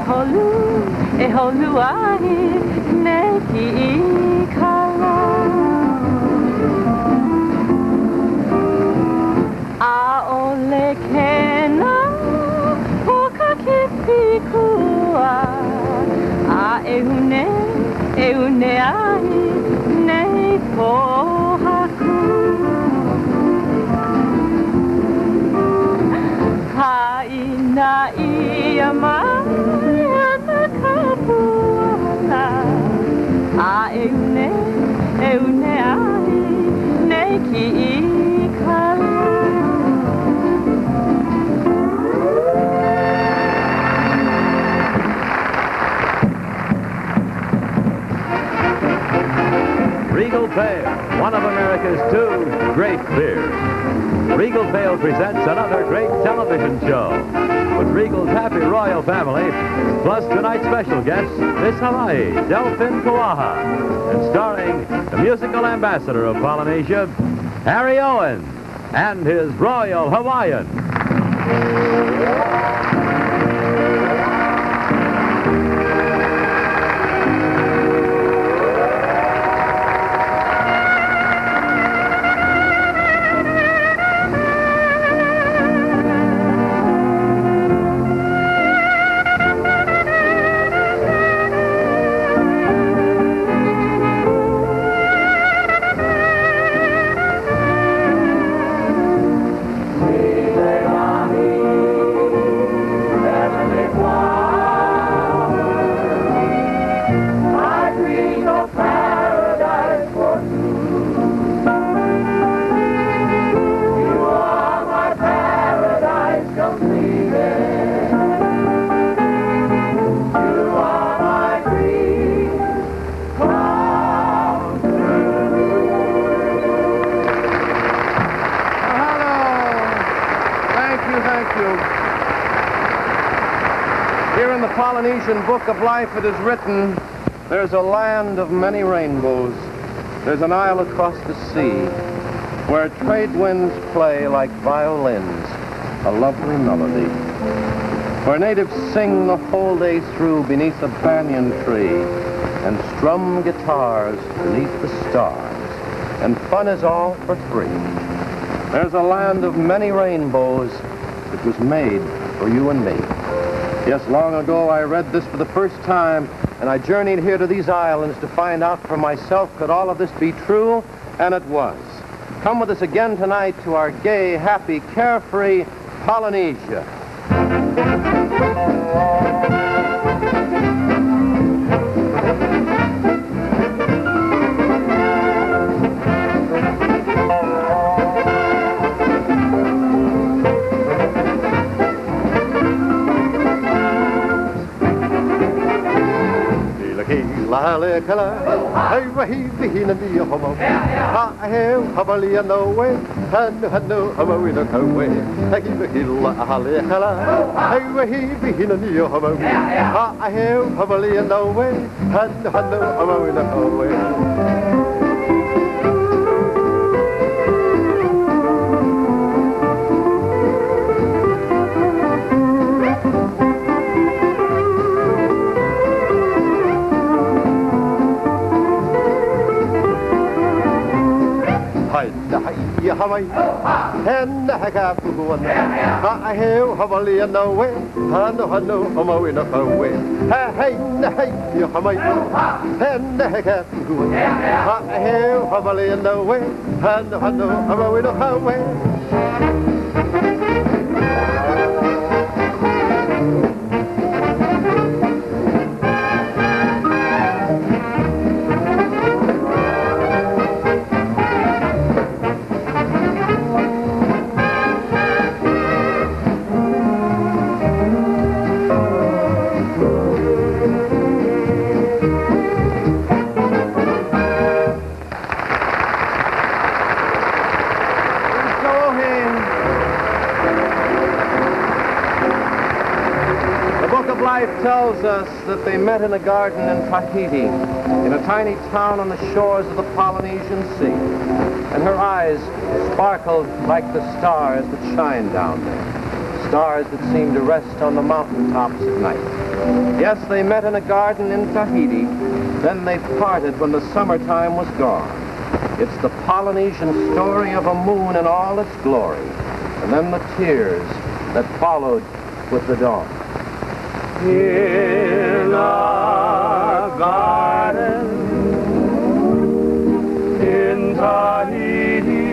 holu ahi neki ikala Aole kena poka kipikua eune ahi nei pohaku Haina ia mai ana kapuana eune ahi nei ki ikala Regal Pale, one of America's two great beers. Regal Pale presents another great television show with Regal's happy royal family, plus tonight's special guest, Miss Hawaii, Delphine Kauaha, and starring the musical ambassador of Polynesia, Harry Owens, and his Royal Hawaiian. Here in the Polynesian Book of Life it is written, there's a land of many rainbows. There's an isle across the sea where trade winds play like violins, a lovely melody. Where natives sing the whole day through beneath a banyan tree and strum guitars beneath the stars, and fun is all for free. There's a land of many rainbows that was made for you and me. Yes, long ago I read this for the first time, and I journeyed here to these islands to find out for myself, could all of this be true? And it was. Come with us again tonight to our gay, happy, carefree Polynesia. Lale kala, hey wahi vihina ni homo. Ha heu habali no way, hanu hawi no kawe. Taki vihila hale kala, hey wahi vihina ni homo. Ha heu habali no way, hanu hawi no kawe. Ya Hawaii, and I have to go on. I have Hawaii and no way. Hano, Hawaii, no way. Hey, ya Hawaii, and I have to go on. I have Hawaii and no way. Hano, Hawaii, no way. Tells us that they met in a garden in Tahiti, in a tiny town on the shores of the Polynesian Sea, and her eyes sparkled like the stars that shine down there. stars that seem to rest on the mountaintops at night. Yes, they met in a garden in Tahiti. Then they parted when the summertime was gone. It's the Polynesian story of a moon in all its glory, and then the tears that followed with the dawn. In a garden in Tahiti,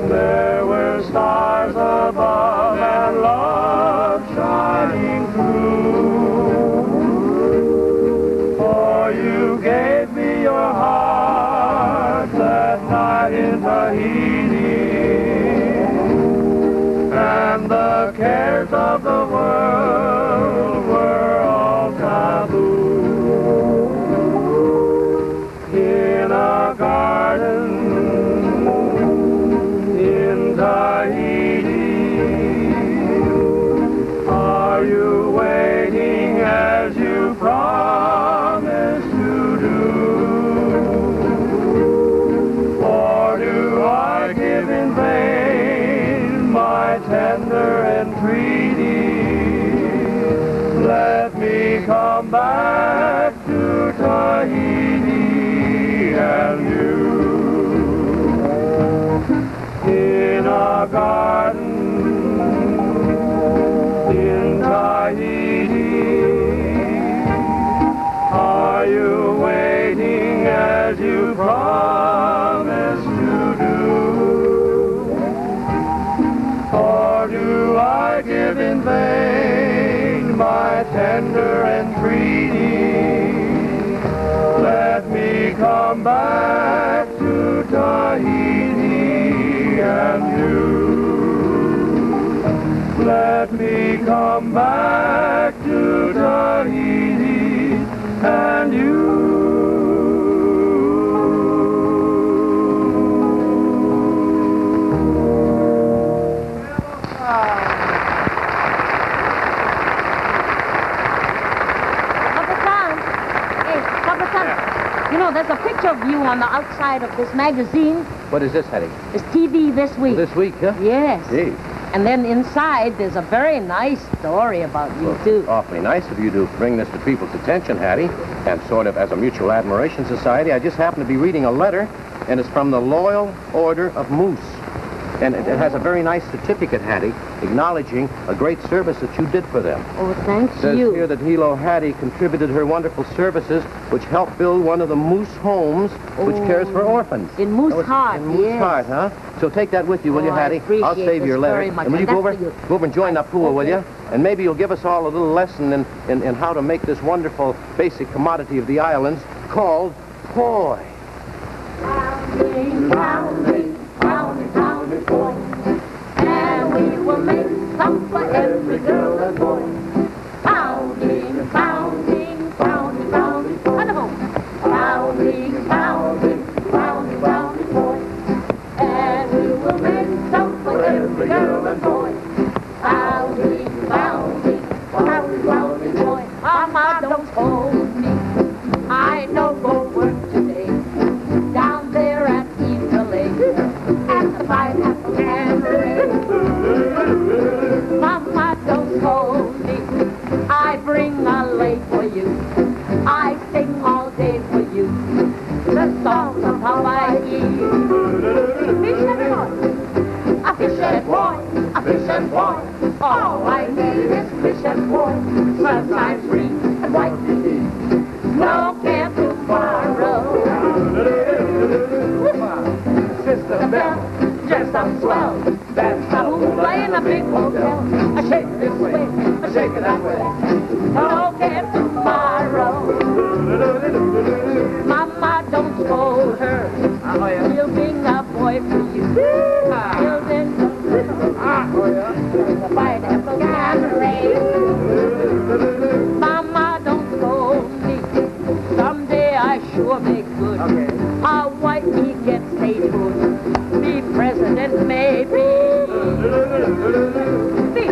there were stars above and love shining through. For you gave me your heart that night in Tahiti, and the cares of the world were all taboo. In a garden in Tahiti, are you waiting as you promised to do? Or do I give in vain my tender entreaty? Let me come back to Tahiti and you. In a garden in Tahiti, are you waiting as you promised to do? Or do I give in vain my tender entreaty? Let me come back to Tahiti and you. Let me come back to Tahiti and you. You know, there's a picture of you on the outside of this magazine. What is this, Hattie? It's TV This Week. This week, huh? Yes. Gee. And then inside, there's a very nice story about you, too. Awfully nice of you to bring this to people's attention, Hattie. And sort of as a mutual admiration society, I just happened to be reading a letter, and it's from the Loyal Order of Moose. And it has a very nice certificate, Hattie, acknowledging a great service that you did for them. Oh, thanks It says you. here that Hilo Hattie contributed her wonderful services, which helped build one of the Moose homes, which cares for orphans. In Moose Heart, In Moose yes. Heart, huh? So take that with you, will you, Oh, I Hattie? appreciate I'll save this your letter. very much. And will you And go over, that's for you. go over and join that pool, will you? Okay. And maybe you'll give us all a little lesson in how to make this wonderful basic commodity of the islands called poi. Pounding, pounding, pounding, pounding, boy. And we will make some for every girl and boy. Pounding, pounding, pounding, pounding, wonderful. Pounding, pounding, pounding, pounding, boy. And we will make some for every girl and boy. Pounding, pounding, pounding, pounding, boy. Mama, don't scold me. I know go work today. Down there at Easter Lake, at the pineapple cabaret. Mama, don't scold me. I bring a lake for you. I sing all day for you. The songs of Hawaii. Fish and boy, a fish and boy, a fish and boy. All I need is fish and boy. Sunshine free and white to eat. No care tomorrow. Sister Bell, dressed up swell. That's how we play in a big hotel. A shake this way, a shake it that way. No care tomorrow. Mama, don't scold her. She'll bring a boy for you. Till then, the pineapple cabaret. Mama, don't scold me. Someday I sure make good. A white he gets statehood. Be president, maybe. Be a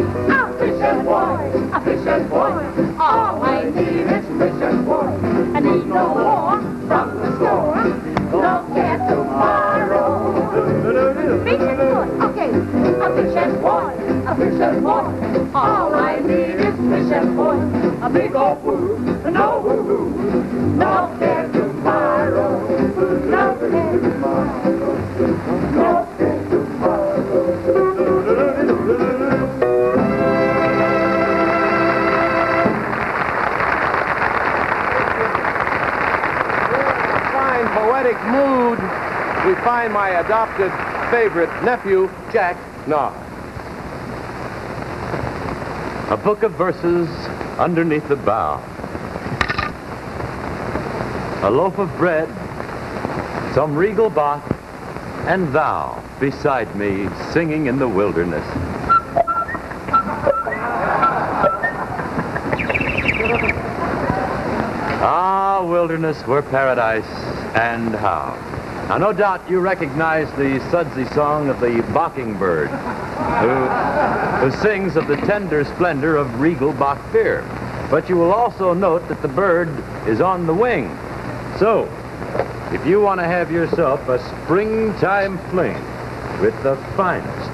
fish and boy, a fish and boy. All I need is fish and boy. I need no more from the store. No care tomorrow. Be fish and boy. All I need is fish and boy. A big old woo, no woo-hoo. No care tomorrow. No care tomorrow. No care tomorrow. Fine poetic mood, we find my adopted favorite nephew, Jack Nah. A book of verses underneath the bough. A loaf of bread, some regal bach, and thou beside me singing in the wilderness. Ah, wilderness were paradise, and how. Now, no doubt you recognize the sudsy song of the mockingbird, who sings of the tender splendor of regal Bach beer. But you will also note that the bird is on the wing. So, if you want to have yourself a springtime fling with the finest,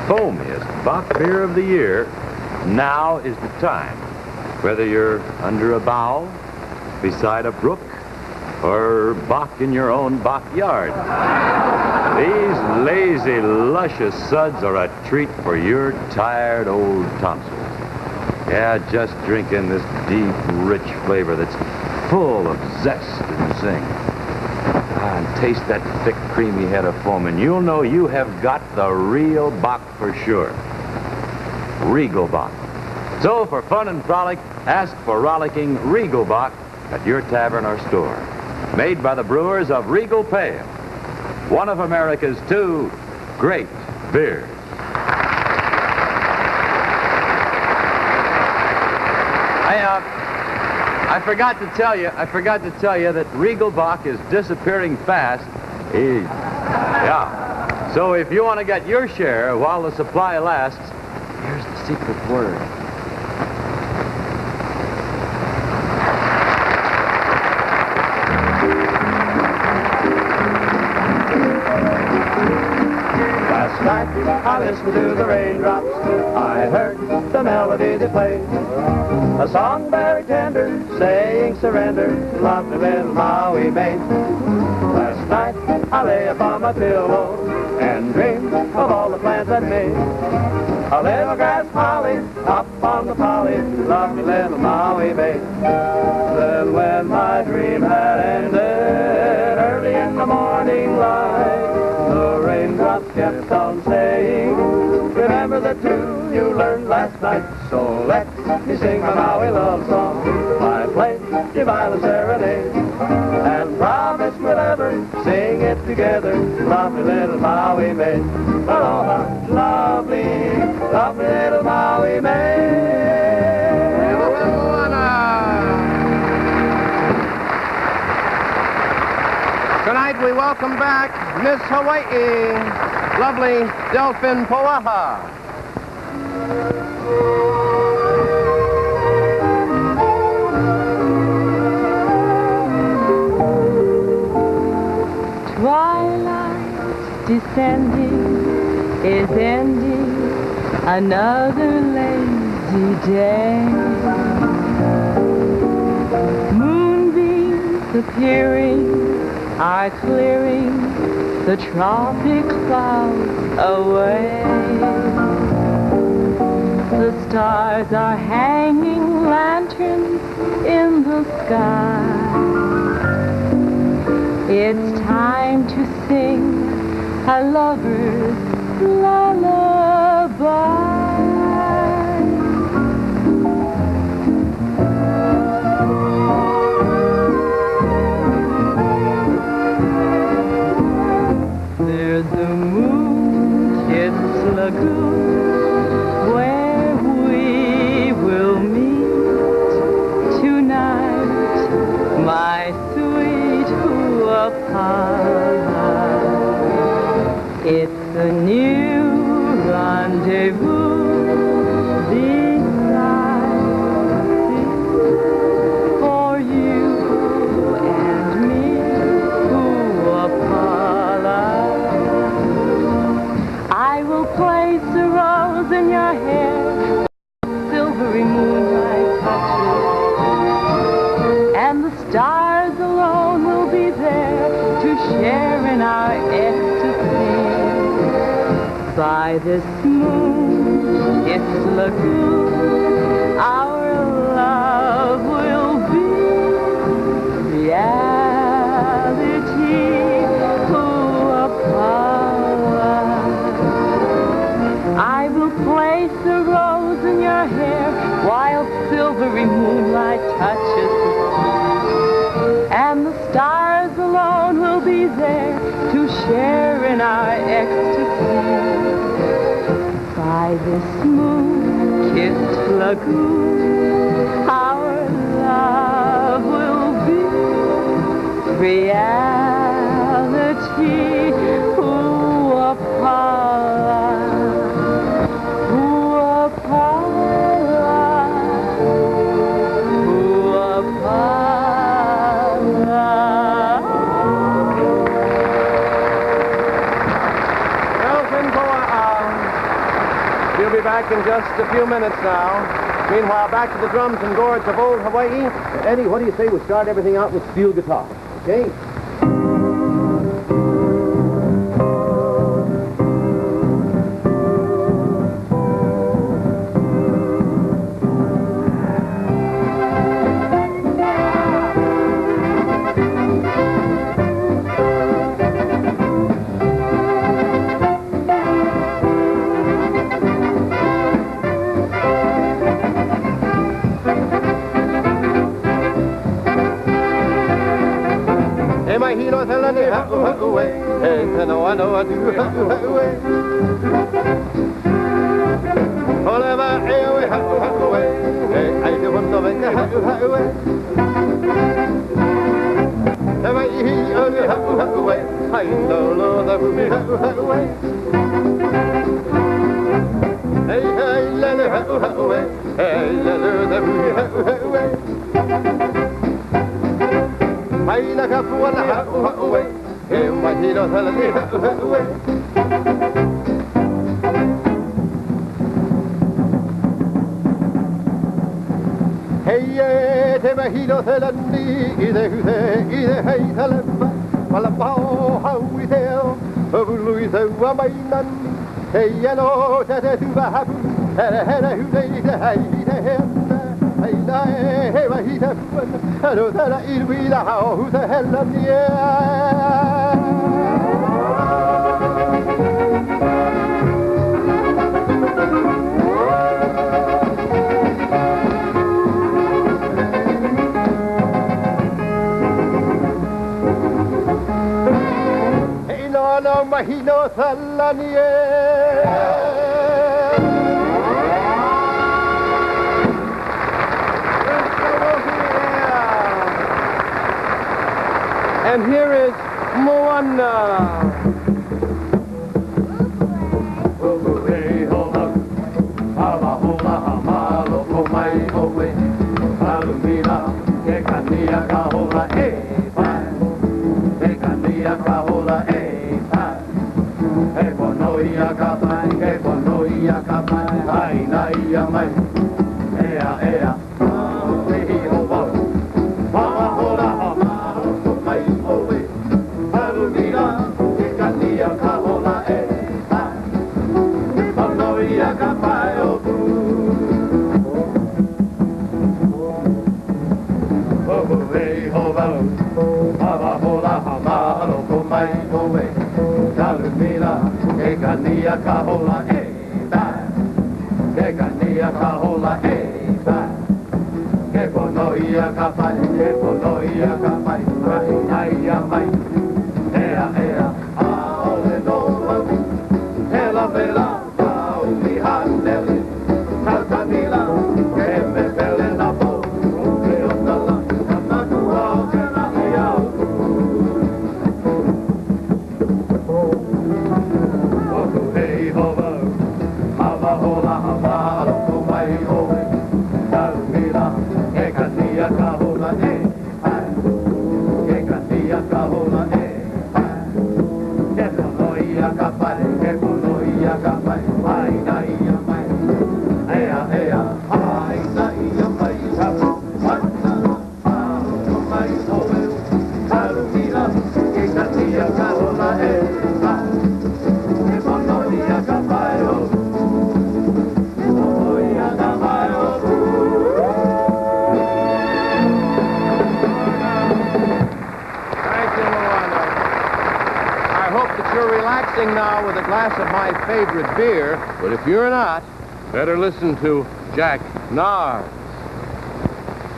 foamiest Bach beer of the year, now is the time. Whether you're under a bough, beside a brook, or Bach in your own backyard. These lazy, luscious suds are a treat for your tired old tonsils. Yeah, just drink in this deep, rich flavor that's full of zest and zing. And taste that thick, creamy head of foam, and you'll know you have got the real Bach for sure. Regal Bach. So, for fun and frolic, ask for rollicking Regal Bach at your tavern or store. Made by the brewers of Regal Pale, one of America's two great beers. I forgot to tell you that Regal Bach is disappearing fast. Yeah. So if you want to get your share while the supply lasts, here's the secret word. Last night I listened to the raindrops. I heard the melody they played. A song very tender, saying surrender, lovely little Maui maid. Last night I lay upon my pillow and dreamed of all the plans I'd made. A little grass holly up on the polly, lovely little Maui maid. Then when my dream had ended, early in the morning light, the raindrops kept on saying, remember the tune you learned last night. So let me sing my Maui love song. I play your violin serenade, and promise we'll ever sing it together. Lovely little Maui maid. Aloha, lovely, lovely little Maui maid. Tonight we welcome back Miss Hawaii, lovely Delphin Poaha. Twilight descending is ending another lazy day. Moonbeams appearing are clearing the tropic clouds away. The stars are hanging lanterns in the sky. It's time to sing a lover's lullaby. There's a moon-kissed lagoon where we will meet tonight, my sweet Huapala. It's a new By this moon, its lagoon, our love will be reality. I will place a rose in your hair while silvery moonlight touches the sea. And the stars alone will be there to share in our ecstasy. By this moon-kissed lagoon, our love will be reality. We'll be back in just a few minutes now. Meanwhile, back to the drums and gourds of old Hawaii. Eddie, what do you say we start everything out with steel guitar? Okay? My hero tell a dear away, and I know I do away. Forever away, I do want to make away. Never away, I know the away. Hey, let it away, hey, let it away. I like a fool away, and my hero tell me away. Hey, my hero tell me either hey, tell him, while I'm how we tell, of Louisa, my nun. Hey, yellow, that to the happy, and a head who they hide. Hey, my hero, I know that I eat with how who the hell of the air. Hey, no, my hero, Salanier. And here is Moana. Hey, glass of my favorite beer, but if you're not, better listen to Jack Nars.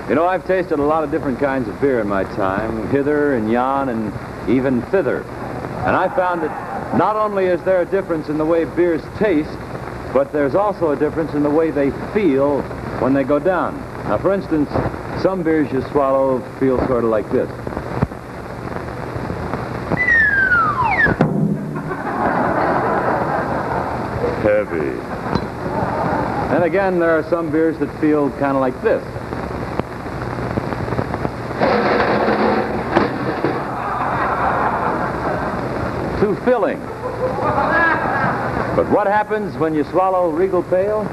You know, I've tasted a lot of different kinds of beer in my time, hither and yon and even thither. And I found that not only is there a difference in the way beers taste, but there's also a difference in the way they feel when they go down. Now, for instance, some beers you swallow feel sort of like this. Heavy. And again, there are some beers that feel kind of like this. Too filling. But what happens when you swallow Regal Pale?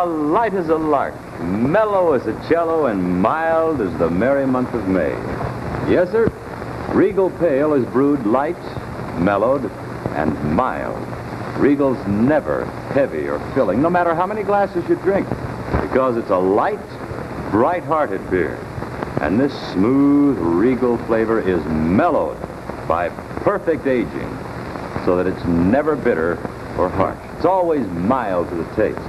Light as a lark, mellow as a cello, and mild as the merry month of May. Yes, sir, Regal Pale is brewed light, mellowed, and mild. Regal's never heavy or filling, no matter how many glasses you drink, because it's a light, bright-hearted beer. And this smooth Regal flavor is mellowed by perfect aging, so that it's never bitter or harsh. It's always mild to the taste.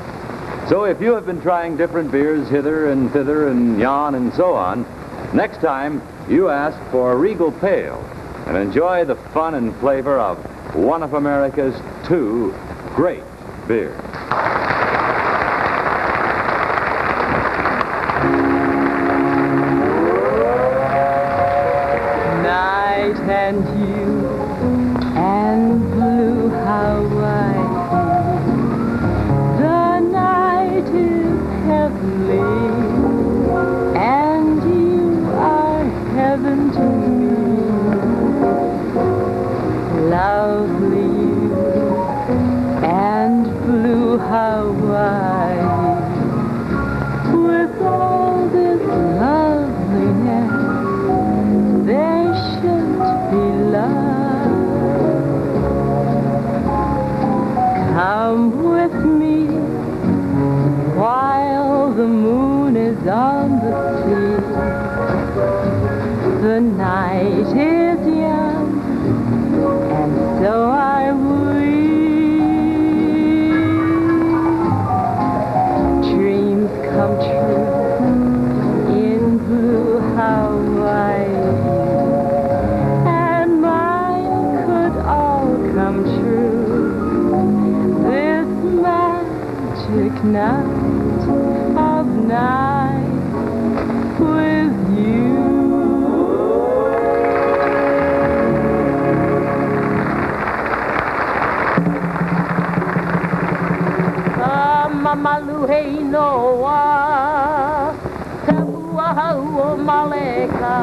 So if you have been trying different beers hither and thither and yon and so on, next time you ask for Regal Pale and enjoy the fun and flavor of one of America's 2 great beers. Night and you and blue Hawaii. The night is heavenly, and you are heaven to me. Lovely you and blue Hawaii. With all this loveliness, there should be love. Come with me while the moon is on the sea. The night is young, and so are we. Dreams come true in blue Hawaii, and mine could all come true this magic night of night with you. Mamalu hey noa, kapua hau maleka.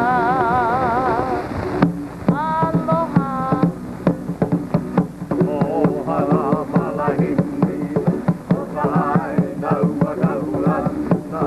Aloha. Aloha malahini, o kahai, naua kaulana.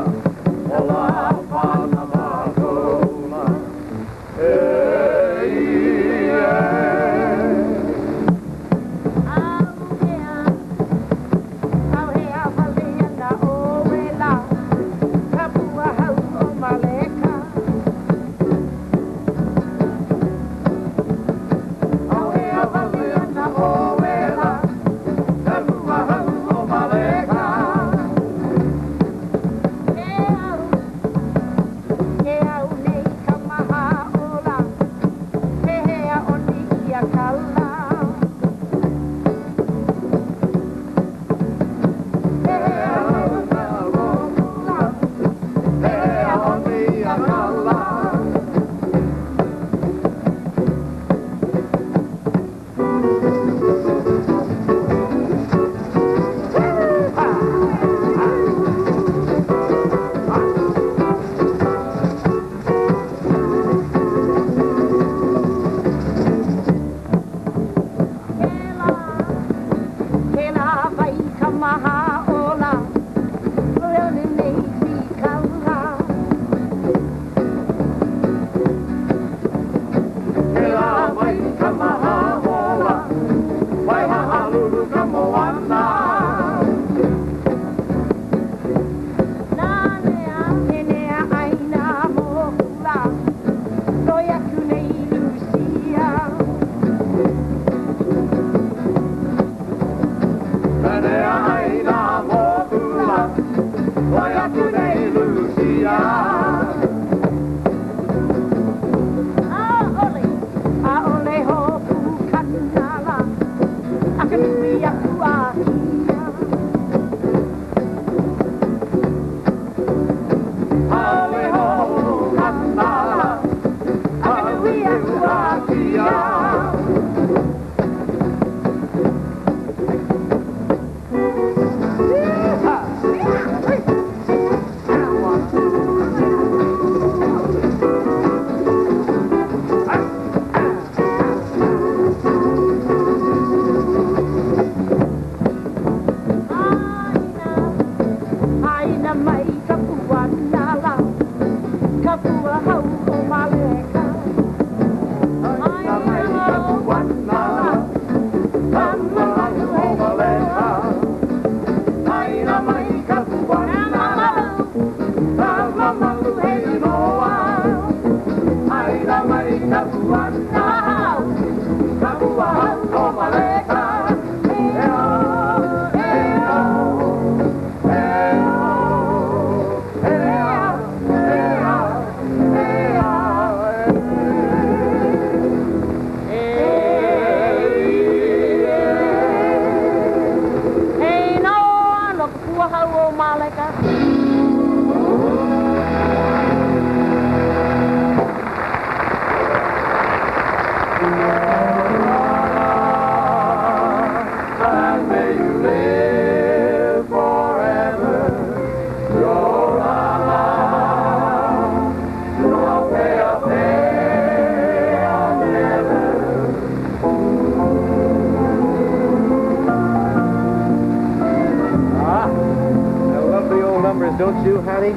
Don't you, Hattie?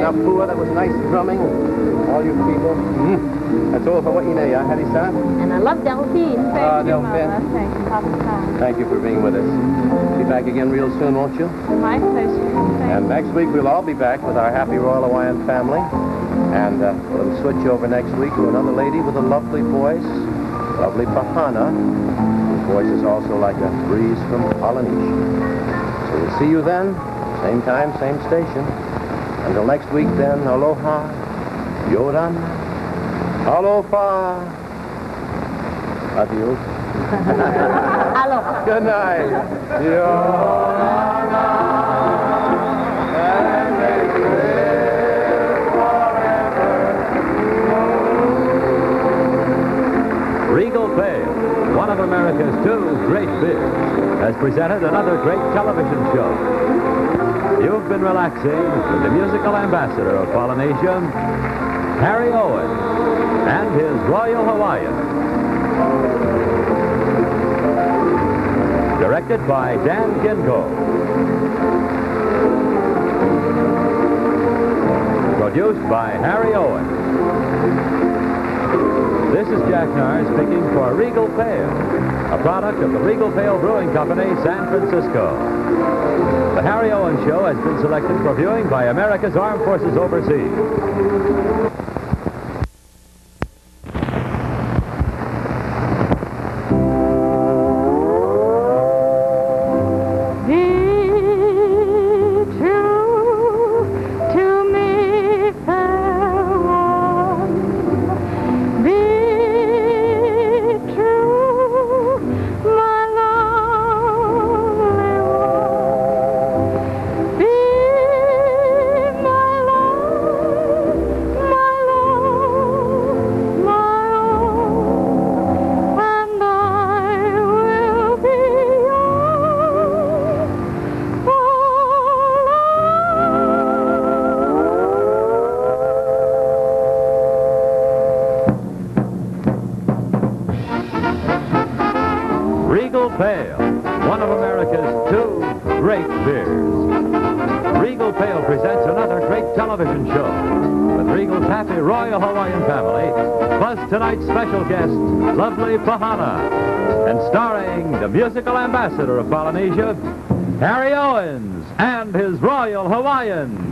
Now, Pua, that was nice drumming. All you people. That's all Hawaiian, Hattie-san? And I love Delphine. Thank you, Mama. Thank you, Papa. Thank you for being with us. Be back again real soon, won't you? My pleasure. And next week, we'll all be back with our happy Royal Hawaiian family. And we'll switch over next week to another lady with a lovely voice, lovely Pahana, whose voice is also like a breeze from Polynesia. So we'll see you then. Same time, same station. Until next week, then, aloha, yoran, alofa, adios. Aloha. Good night. Yorana, and may you live forever. Regal Pale, one of America's two great beers, has presented another great television show. You've been relaxing with the musical ambassador of Polynesia, Harry Owens, and his Royal Hawaiian. Directed by Dan Ginko. Produced by Harry Owens. This is Jack Nars speaking for Regal Pale, a product of the Regal Pale Brewing Company, San Francisco. The Harry Owens Show has been selected for viewing by America's Armed Forces overseas. Regal Pale, one of America's two great beers. Regal Pale presents another great television show with Regal's happy Royal Hawaiian family, plus tonight's special guest, lovely Pahana, and starring the musical ambassador of Polynesia, Harry Owens, and his Royal Hawaiian.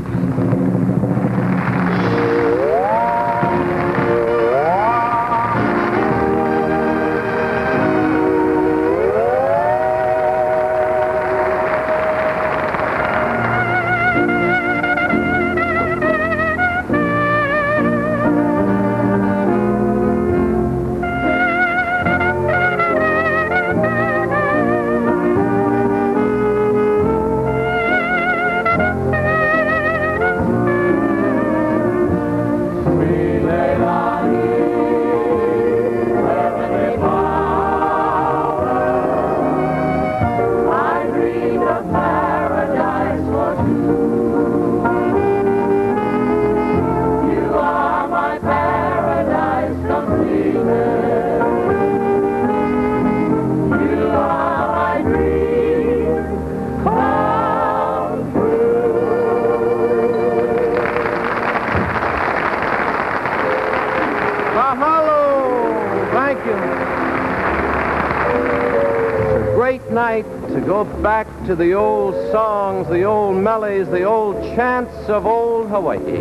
great night to go back to the old songs, the old melodies, the old chants of old Hawaii.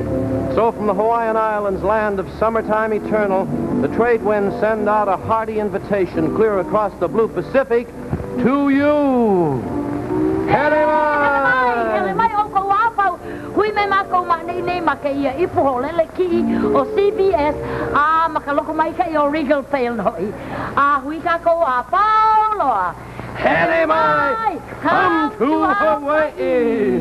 So from the Hawaiian Islands, land of summertime eternal, the trade winds send out a hearty invitation clear across the blue Pacific to you. Hele mai! Hui me mako ma nei ma ke ia ipo lele ki o CBS a makaloko mai ka o Regal Fail noi a hui ka ko a Paulo Hele mai! Come to Hawaii!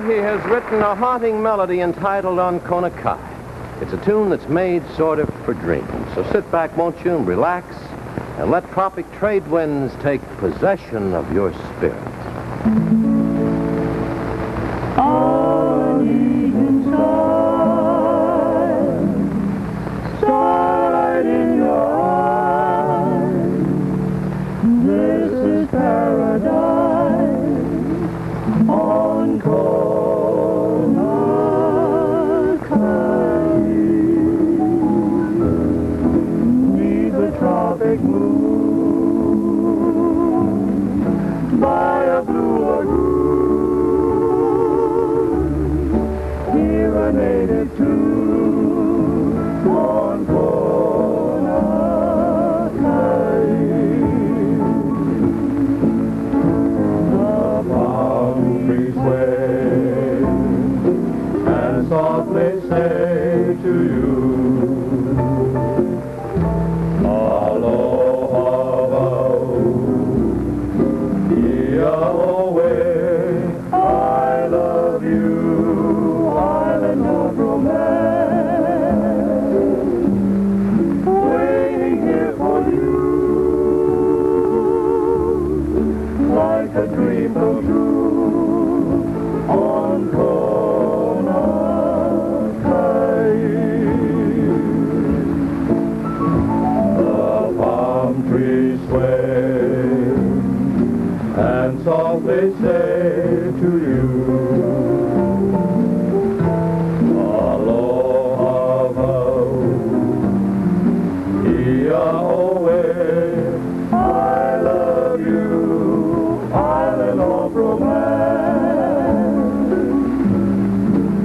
He has written a haunting melody entitled On Kona Kai. It's a tune that's made sort of for dreams. So sit back, won't you, and relax, and let tropic trade winds take possession of your spirit. Start in your eyes. This is paradise on Kona Kai. Neath the tropic moon, by a blue lagoon, hear a native tune on Kona Kai. The palm trees sway and softly say to you, aloha wau, ia-oe, I love you, island of romance, waiting here for you, like a dream come true, on Kona Kai. The palm trees sway and softly say to you, aloha wau, ia-oe, I love you, island of romance,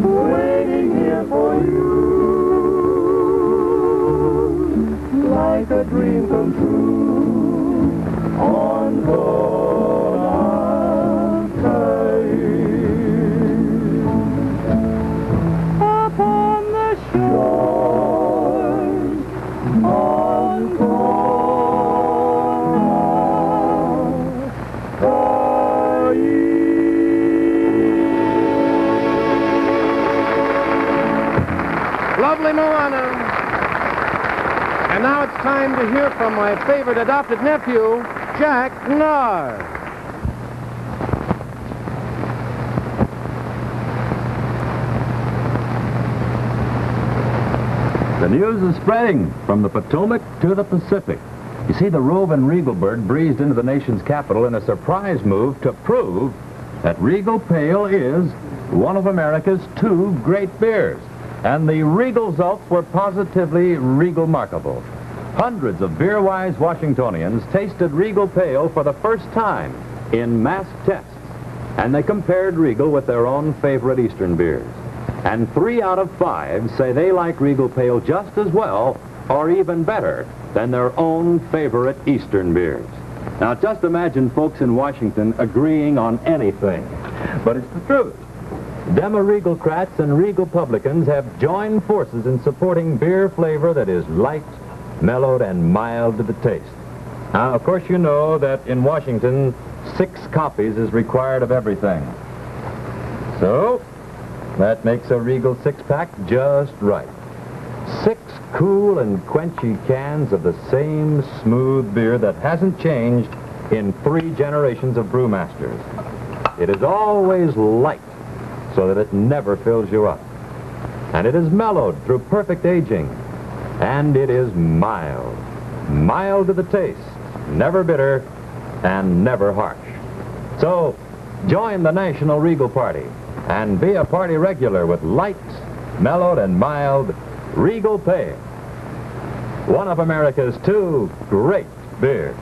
waiting here for you, like a dream come true, on Kona Kai. Upon the shores on Kona Kai. Lovely Moana. And now it's time to hear from my favorite adopted nephew, Jack Nard. The news is spreading from the Potomac to the Pacific. You see, the roving Regal bird breezed into the nation's capital in a surprise move to prove that Regal Pale is one of America's 2 great beers. And the Regal results were positively Regal-markable. Hundreds of beer-wise Washingtonians tasted Regal Pale for the first time in mass tests. And they compared Regal with their own favorite Eastern beers. And 3 out of 5 say they like Regal Pale just as well, or even better, than their own favorite Eastern beers. Now, just imagine folks in Washington agreeing on anything. But it's the truth. Demo-Regalcrats and Regal-publicans have joined forces in supporting beer flavor that is light, mellowed, and mild to the taste. Now, of course, you know that in Washington, 6 copies is required of everything. So, that makes a Regal 6-pack just right. 6 cool and quenchy cans of the same smooth beer that hasn't changed in 3 generations of brewmasters. It is always light, so that it never fills you up. And it is mellowed through perfect aging. And it is mild. Mild to the taste, never bitter, and never harsh. So, join the National Regal Party and be a party regular with light, mellowed, and mild Regal Pale. One of America's 2 great beers.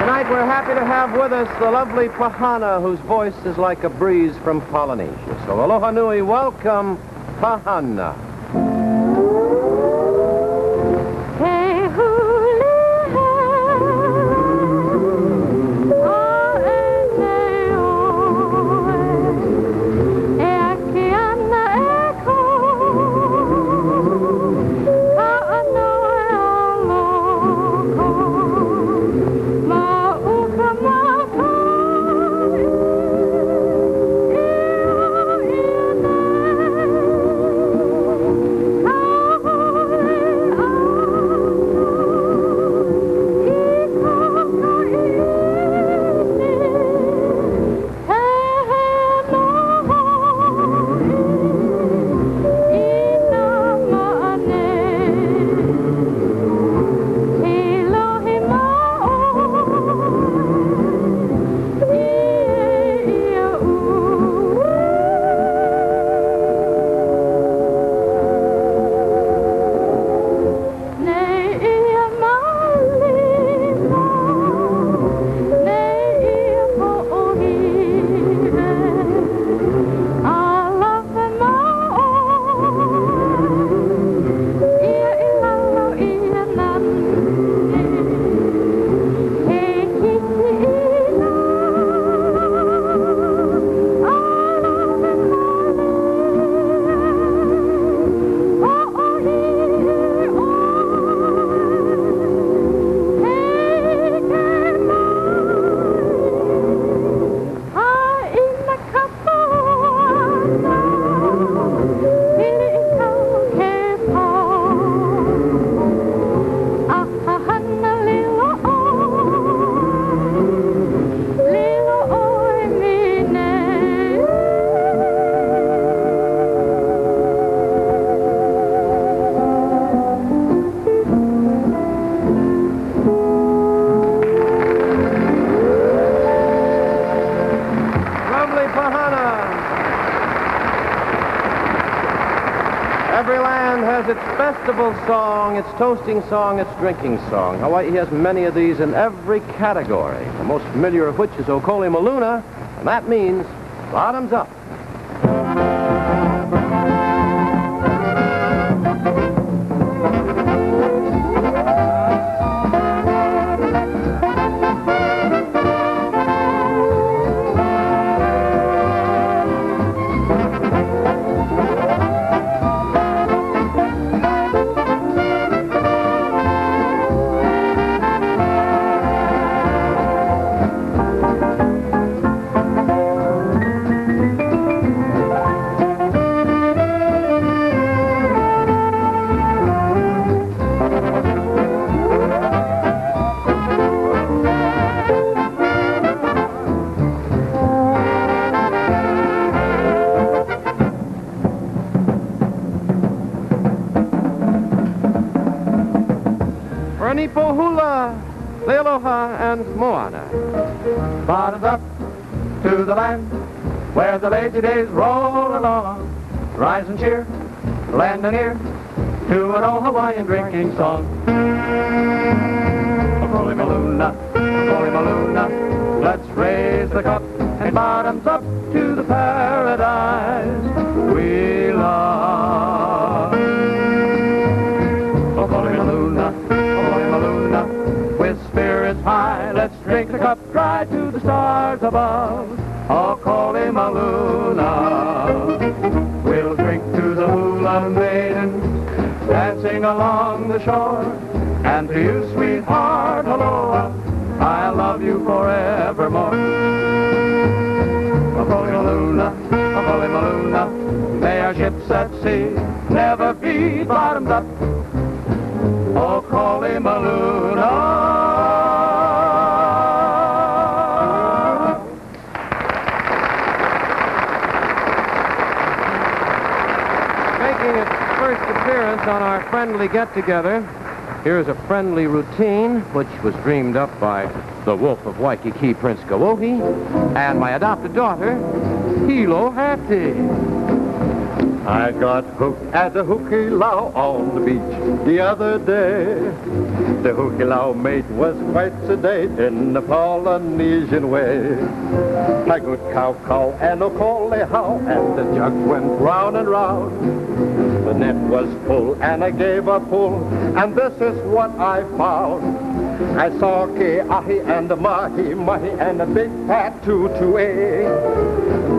Tonight we're happy to have with us the lovely Pahana, whose voice is like a breeze from Polynesia. So aloha nui, welcome, Pahana. Every land has its festival song, its toasting song, its drinking song. Hawaii has many of these in every category, the most familiar of which is Okole Maluna, and that means bottoms up. Hula, Lealoha, and Moana. Bottoms up to the land where the lazy days roll along. Rise and cheer, land and ear to an old Hawaiian drinking song. Okole Maluna, let's raise the cup and bottoms up to the paradise we love. Okole Maluna, with spirits high, let's drink the cup dry to the stars above. Okole Maluna, we'll drink to the hula maiden dancing along the shore, and to you, sweetheart, aloha, I'll love you forevermore. Okole Maluna, may our ships at sea never be bottoms up. Okole Maluna. Making its first appearance on our friendly get-together, here's a friendly routine which was dreamed up by the Wolf of Waikiki, Prince Kawohi, and my adopted daughter, Hilo Hattie. I got hooked at the hukilau on the beach the other day. The hukilau mate was quite sedate in the Polynesian way. I good cow and okole how, and the jug went round and round. The net was full and I gave a pull, and this is what I found. I saw ke-ahi and a mahi and a big fat tutu-e.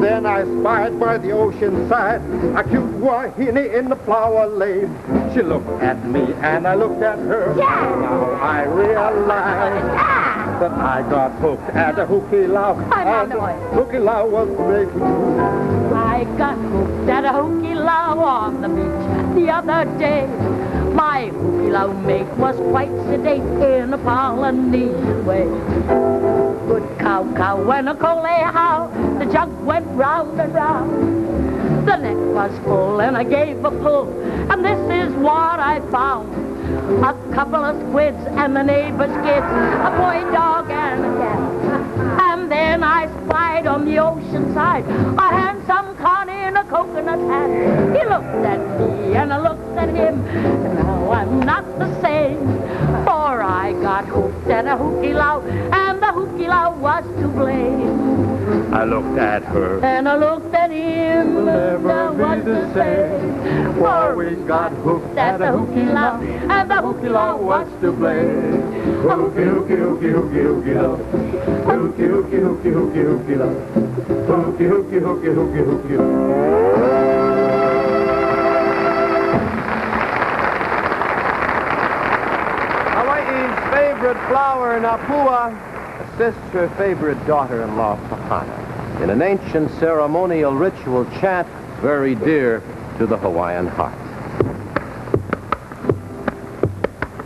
Then I spied by the ocean side a cute wahine in the flower lane. She looked at me and I looked at her. Yeah. Now I realized that I got hooked at a hukilau. I'm on the and way. Hukilau was making I got hooked at a hukilau on the beach the other day. My hukilau mate was quite sedate in a Polynesian way. Good cow and a kole how, the jug went round and round. The net was full and I gave a pull, and this is what I found. A couple of squids and the neighbor's kids, a boy dog and a cat. And then I spied on the ocean side a handsome con in a coconut hat. He looked at me and I looked at him, and now I'm not the same. For I got hooked at a hukilau, and the hukilau was to blame. I looked at her And I looked at him, never was be the same. For we got hooked at a hukilau, and the hukilau was to blame. Hooky, hooky, hooky, hooky, hooky, love. Hooky, hooky, hooky, hooky, hooky, love. Hooky, hooky, hooky, hooky, hooky, Hawaii's favorite flower, Napua, assists her favorite daughter-in-law, Pahana, in an ancient ceremonial ritual chant very dear to the Hawaiian heart.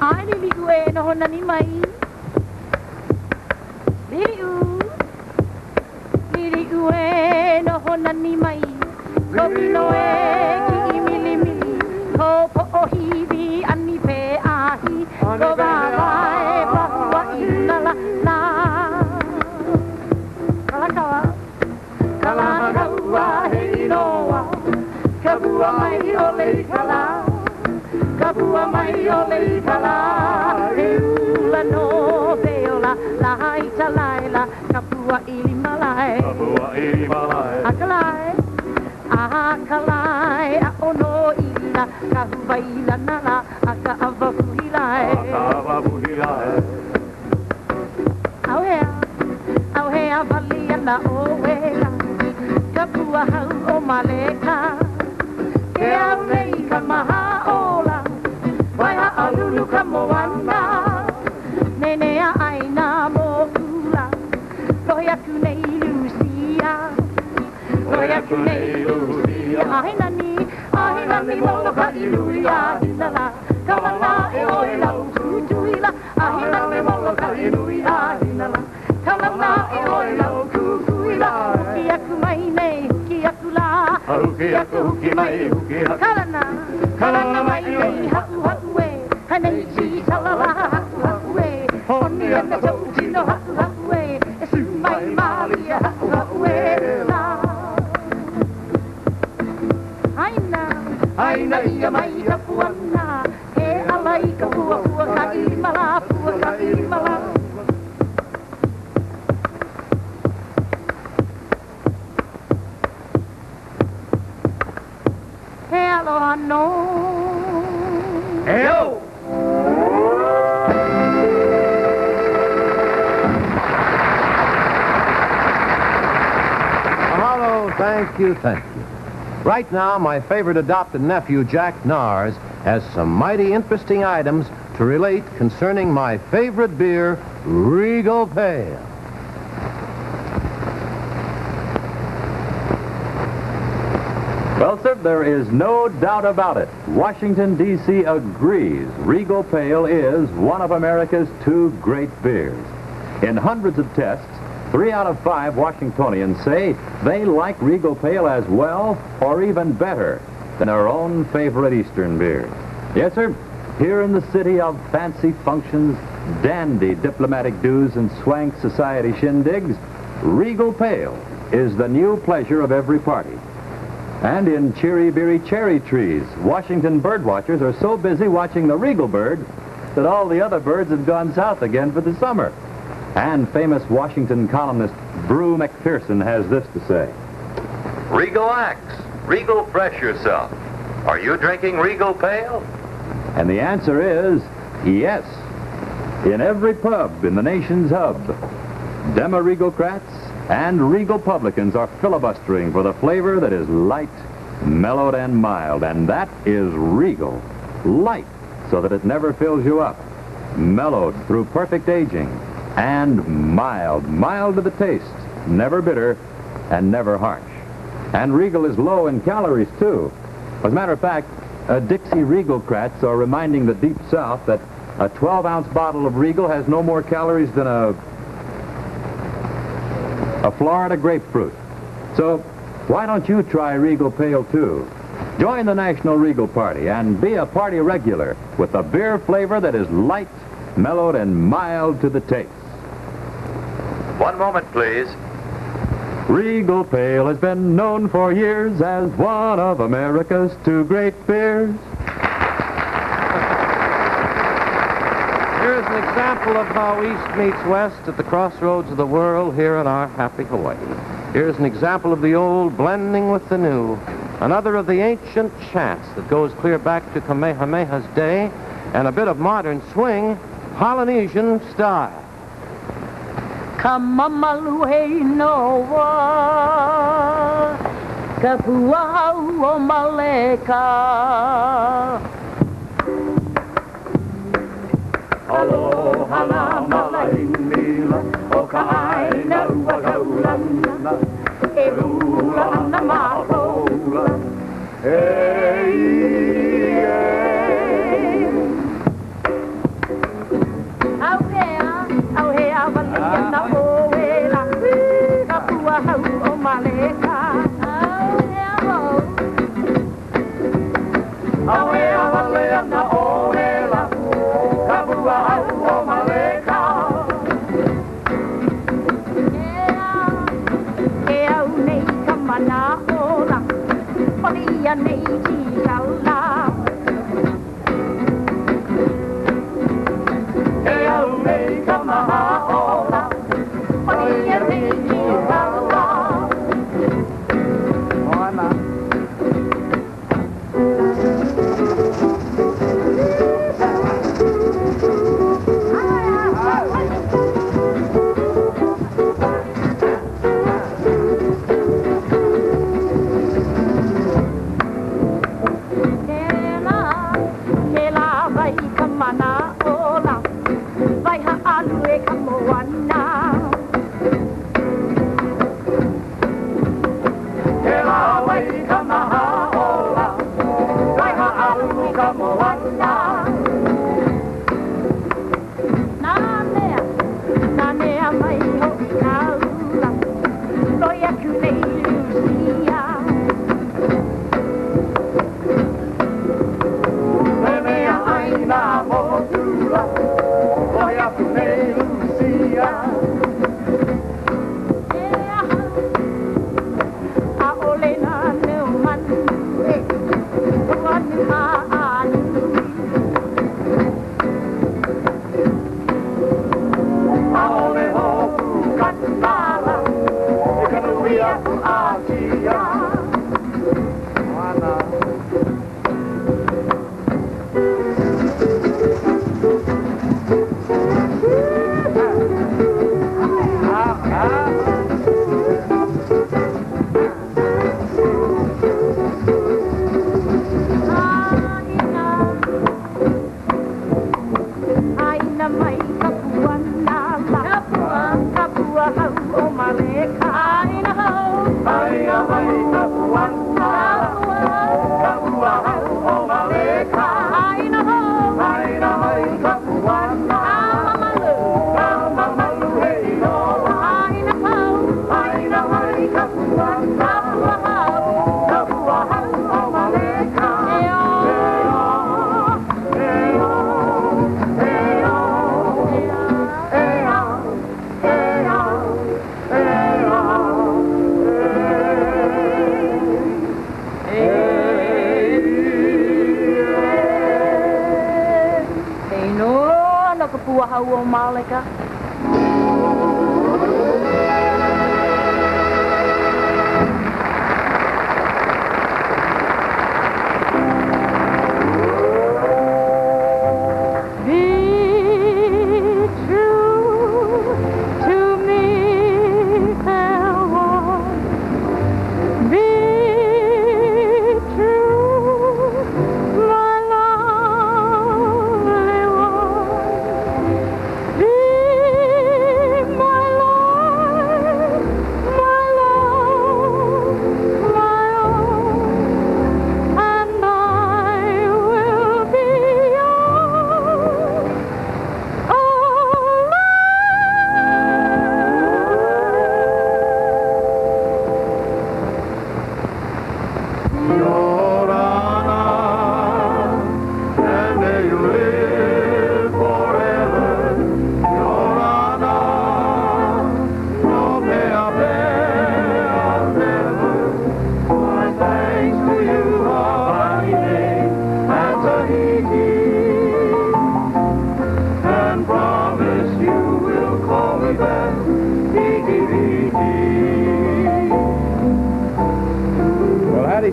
Ai lili ue no hona ni mai. Lili ue no hona ni mai. Ko mino e ki I mili mili. Ko po o hiwi ani pe ahi. Ko wawai pahua ina la la. Kalakawa. Kalakawa he inoa. Kabua mai o le kala. kapua mai o le kala. He ula no veola, la haita laila, kapua ili malai. Kapua ili malai. Akalai, akalai, a ono ila, ka huwaila nala, aka avahuhilai. Aka avahuhilai. Au hea valia na o wela, kapua hau o maleka. Ke au nei ka maha ola, vai ha alulu ka moana. Nene a aina mo kula, lohi aku nei Lucia. Lohi aku nei Lucia. Ahina ni molo ka iluia hilala. Kawana e oi lau kutuila, ahina ni molo ka iluia hilala. Kawana e oi lau kukuila, huki aku mai nei, huki aku la. Huki aku, huki mai, huki aku. Kalana mai nei, haku haku e, hanei si talala haku haku e. Honi ana tau tino haku haku e, e sumai malia haku haku e la. Aina ia mai ka puana, he alai ka pua pua ka ilimala, pua ka ilimala. He aloha no. Heo! Mahalo, thank you. Right now, my favorite adopted nephew, Jack Nars, has some mighty interesting items to relate concerning my favorite beer, Regal Pale. Well, sir, there is no doubt about it. Washington, D.C. agrees Regal Pale is one of America's two great beers. In hundreds of tests, 3 out of 5 Washingtonians say they like Regal Pale as well or even better than our own favorite Eastern beers. Yes, sir, here in the city of fancy functions, dandy diplomatic dues, and swank society shindigs, Regal Pale is the new pleasure of every party. And in cheery-beery cherry trees, Washington bird watchers are so busy watching the Regal bird that all the other birds have gone south again for the summer. And famous Washington columnist Brew McPherson has this to say. Relax. Regal fresh yourself. Are you drinking Regal Pale? And the answer is yes. In every pub in the nation's hub, Demo-Regalcrats and Regal publicans are filibustering for the flavor that is light, mellowed, and mild. And that is Regal. Light, so that it never fills you up. Mellowed through perfect aging. And mild to the taste, never bitter and never harsh. And Regal is low in calories, too. As a matter of fact, Dixie Regalcrats are reminding the Deep South that a 12-ounce bottle of Regal has no more calories than a Florida grapefruit. So why don't you try Regal Pale, too? Join the National Regal Party and be a party regular with a beer flavor that is light, mellowed, and mild to the taste. One moment, please. Regal Pale has been known for years as one of America's two great beers. Here's an example of how East meets West at the crossroads of the world here in our happy Hawaii. Here's an example of the old blending with the new. Another of the ancient chants that goes clear back to Kamehameha's day, and a bit of modern swing, Polynesian style. Kamamaluhe noa, kapua o maleka. Aloha na malainila, o ka aina ua kaulana, e hula ana mahoula. Hey, Au hea valia na oela, kapua hau o maleka. au hea valia na oela, kapua hau o maleka. E au nei kamana ola, olia nei ti kaula. Malika.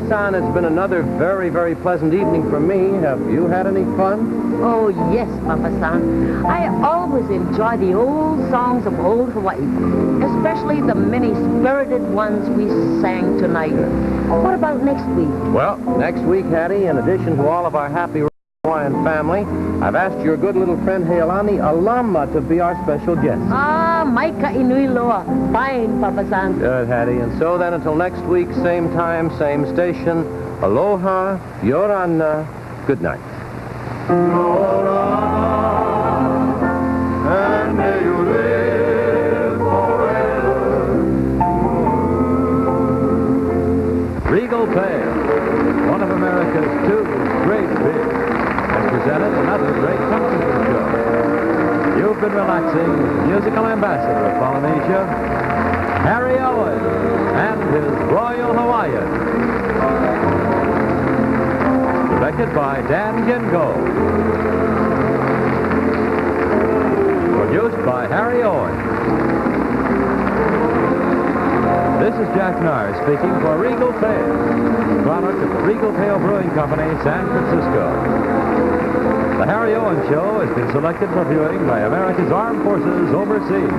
Son, it's been another very, very pleasant evening for me. Have you had any fun? Oh, yes, Papa San. I always enjoy the old songs of old Hawaii, especially the many spirited ones we sang tonight. What about next week? Well, next week, Hattie, in addition to all of our happy Hawaiian family, I've asked your good little friend Heilani Alama to be our special guest. Ah, Maika Inui Loa. Fine, Papa San. Good, Hattie. And so then, until next week, same time, same station. Aloha, Yorana. Good night. And may you live forever. Regal Pale, one of America's two great beers, has presented another great television show. You've been relaxing with the musical ambassador of Polynesia, Harry Owens, and his Royal Hawaiian. Directed by Dan Gingo. Produced by Harry Owens. This is Jack Nair speaking for Regal Pale, product of the Regal Pale Brewing Company, San Francisco. The Harry Owens Show has been selected for viewing by America's Armed Forces overseas.